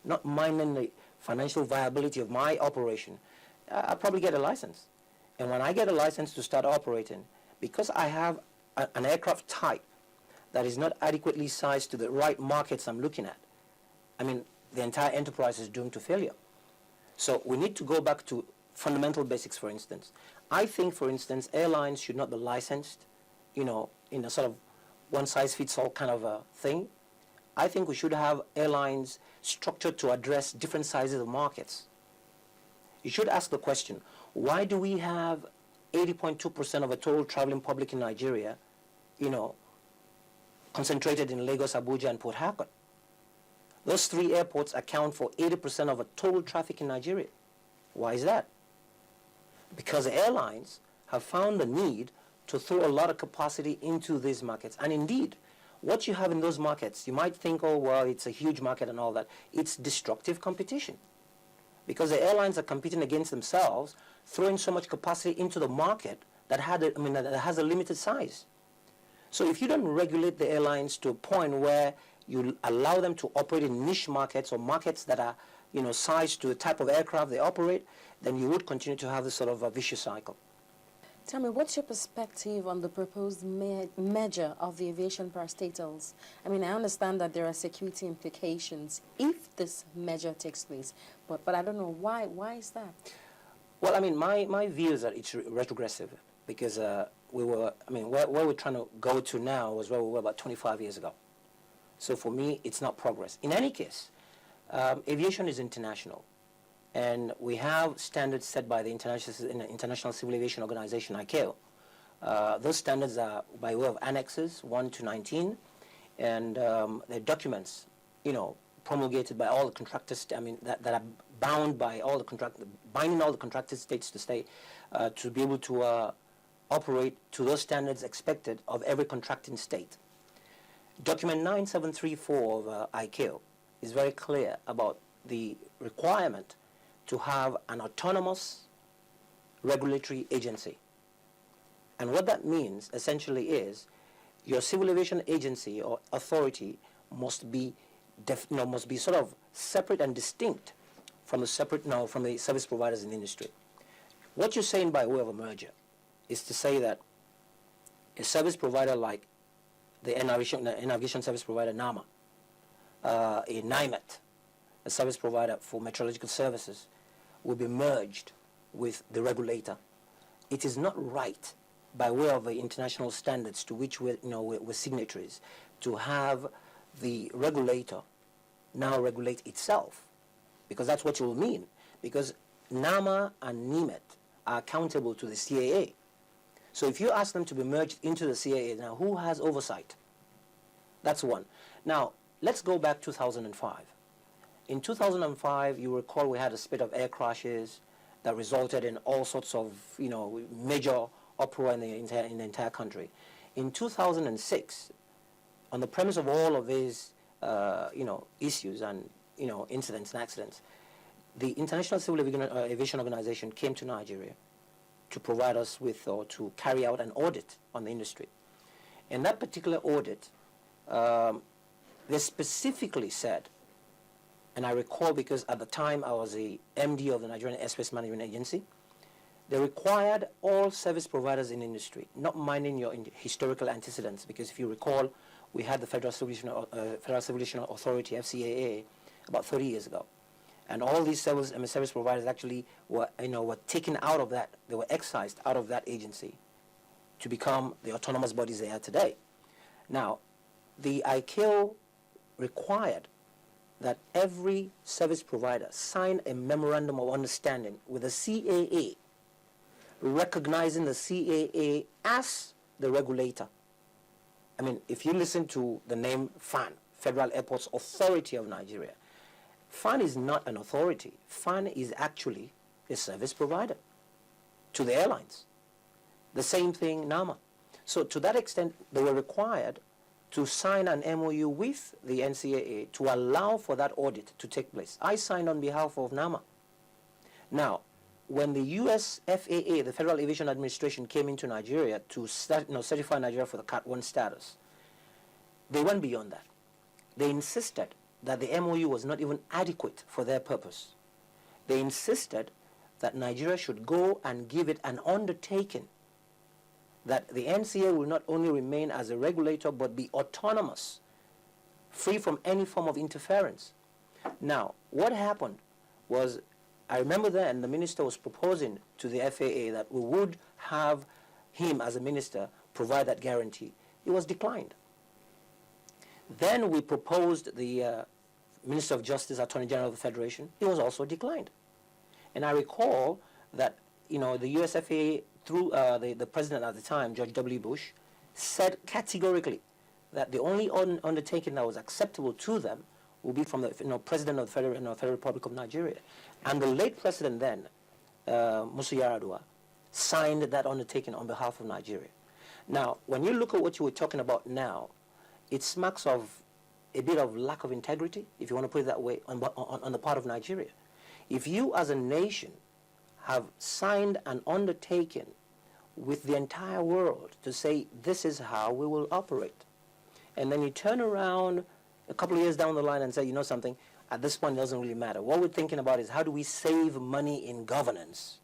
not minding the financial viability of my operation, I'll probably get a license. And when I get a license to start operating, because I have an aircraft type that is not adequately sized to the right markets I'm looking at, I mean, the entire enterprise is doomed to failure. So we need to go back to fundamental basics, for instance. I think, for instance, airlines should not be licensed, in a sort of one-size-fits-all kind of a thing. I think we should have airlines structured to address different sizes of markets. You should ask the question, why do we have 80.2% of the total traveling public in Nigeria, concentrated in Lagos, Abuja, and Port Harcourt? Those three airports account for 80% of the total traffic in Nigeria. Why is that? Because the airlines have found the need to throw a lot of capacity into these markets. And indeed, what you have in those markets, you might think, oh, well, it's a huge market and all that. It's destructive competition. Because the airlines are competing against themselves, throwing so much capacity into the market that has a limited size. So if you don't regulate the airlines to a point where you allow them to operate in niche markets or markets that are, sized to the type of aircraft they operate, then you would continue to have this sort of a vicious cycle. Tell me, what's your perspective on the proposed merger of the aviation parastatals? I mean, I understand that there are security implications if this merger takes place, but I don't know why. Why is that? Well, I mean, my view is that it's retrogressive because where we're trying to go to now was where we were about 25 years ago. So for me, it's not progress. In any case, aviation is international. And we have standards set by the International Civil Aviation Organization, ICAO. Those standards are by way of annexes 1 to 19, and they're documents, promulgated by all the contractors. That are bound by all the binding all the contracted states to be able to operate to those standards expected of every contracting state. Document 9734 of ICAO is very clear about the requirement to have an autonomous regulatory agency. And what that means essentially is your civil aviation agency or authority must be sort of separate and distinct from the service providers in the industry. What you're saying by way of a merger is to say that a service provider like the navigation service provider NAMA, a NIMET, a service provider for meteorological services, will be merged with the regulator. It is not right, by way of the international standards to which we're signatories, to have the regulator now regulate itself, because that's what it will mean. Because NAMA and NIMET are accountable to the CAA. So if you ask them to be merged into the CAA, now who has oversight? That's one. Now, let's go back 2005. In 2005, you recall we had a spate of air crashes that resulted in all sorts of, major uproar in the entire country. In 2006, on the premise of all of these, issues and, incidents and accidents, the International Civil Aviation Organization came to Nigeria to provide us with, or to carry out an audit on the industry. In that particular audit, they specifically said, and I recall because at the time I was the MD of the Nigerian Airspace Management Agency, they required all service providers in the industry, not minding your historical antecedents, because if you recall, we had the Federal Civil Aviation Authority, FCAA, about 30 years ago. And all these service providers actually were taken out of that, they were excised out of that agency to become the autonomous bodies they are today. Now, the ICAO required that every service provider sign a memorandum of understanding with the CAA, recognizing the CAA as the regulator. I mean, if you listen to the name FAN, Federal Airports Authority of Nigeria, FAN is not an authority. FAN is actually a service provider to the airlines. The same thing, NAMA. So to that extent, they were required to sign an MOU with the NCAA to allow for that audit to take place. I signed on behalf of NAMA. Now, when the US FAA, the Federal Aviation Administration, came into Nigeria to certify Nigeria for the Cat 1 status, they went beyond that. They insisted that the MOU was not even adequate for their purpose. They insisted that Nigeria should go and give it an undertaking that the NCAA will not only remain as a regulator but be autonomous, free from any form of interference. Now, what happened was, I remember then the minister was proposing to the FAA that we would have him as a minister provide that guarantee. It was declined. Then we proposed the Minister of Justice, Attorney General of the Federation. It was also declined. And I recall that, the USFAA, through the president at the time, George W. Bush, said categorically that the only undertaking that was acceptable to them will be from the president of the Federal Republic of Nigeria. And the late president then, Musa Yar'Adua, signed that undertaking on behalf of Nigeria. Now, when you look at what you were talking about now, it smacks of a bit of lack of integrity, if you want to put it that way, on the part of Nigeria. If you as a nation have signed an undertaking with the entire world to say this is how we will operate, and then you turn around a couple of years down the line and say, you know something, at this point it doesn't really matter. What we're thinking about is how do we save money in governance?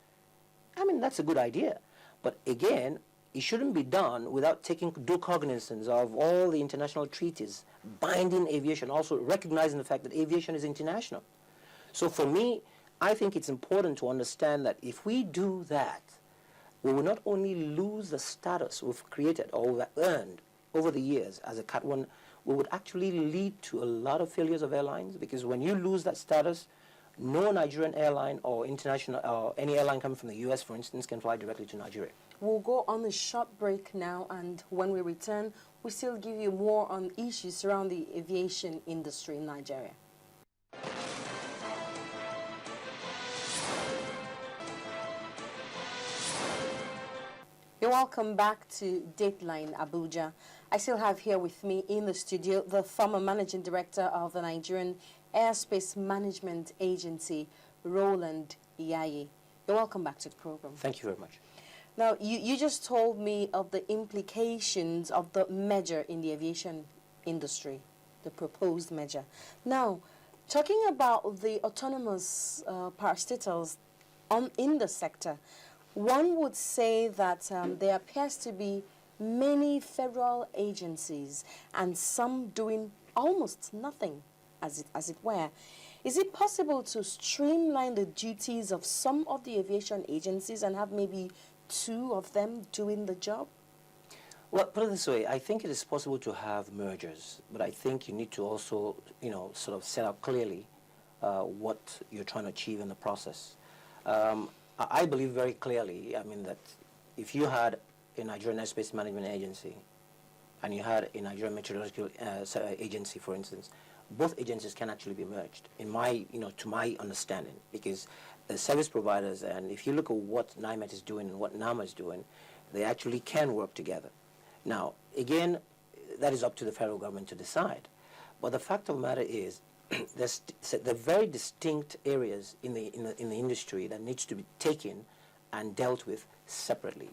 I mean, that's a good idea. But again, it shouldn't be done without taking due cognizance of all the international treaties binding aviation, also recognizing the fact that aviation is international. So for me, I think it's important to understand that if we do that, we will not only lose the status we've created or we've earned over the years as a Cat 1, we would actually lead to a lot of failures of airlines, because when you lose that status, no Nigerian airline or international or any airline coming from the US, for instance, can fly directly to Nigeria. We'll go on a short break now, and when we return, we still give you more on issues surrounding the aviation industry in Nigeria. You're welcome back to Dateline Abuja. I still have here with me in the studio the former managing director of the Nigerian Airspace Management Agency, Roland Iyayi. You're welcome back to the program. Thank you very much. Now, you just told me of the implications of the measure in the aviation industry, the proposed measure. Now, talking about the autonomous parastatals in the sector, one would say that there appears to be many federal agencies and some doing almost nothing, as it were. Is it possible to streamline the duties of some of the aviation agencies and have maybe two of them doing the job? Well, put it this way, I think it is possible to have mergers, but I think you need to also, sort of set out clearly what you're trying to achieve in the process. I believe very clearly, that if you had a Nigerian Airspace Management Agency and you had a Nigerian Meteorological Agency, for instance, both agencies can actually be merged, to my understanding, because the service providers, and if you look at what NIMET is doing and what NAMA is doing, they actually can work together. Now, again, that is up to the federal government to decide. But the fact of the matter is, there are very distinct areas in the industry that needs to be taken and dealt with separately.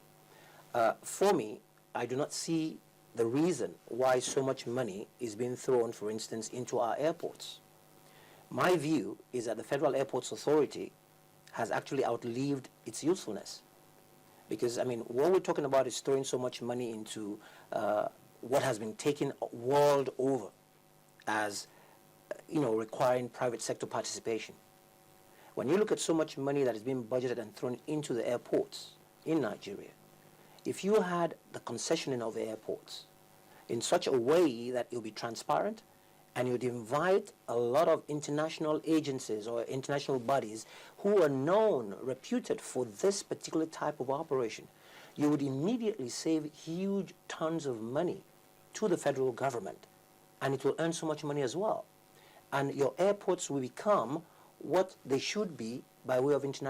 For me, I do not see the reason why so much money is being thrown, for instance, into our airports. My view is that the Federal Airports Authority has actually outlived its usefulness. Because, what we're talking about is throwing so much money into what has been taken world over as, requiring private sector participation. When you look at so much money that is being budgeted and thrown into the airports in Nigeria, if you had the concessioning of the airports in such a way that it would be transparent, and you'd invite a lot of international agencies or international bodies who are known, reputed for this particular type of operation, you would immediately save huge tons of money to the federal government, and it will earn so much money as well. And your airports will become what they should be by way of international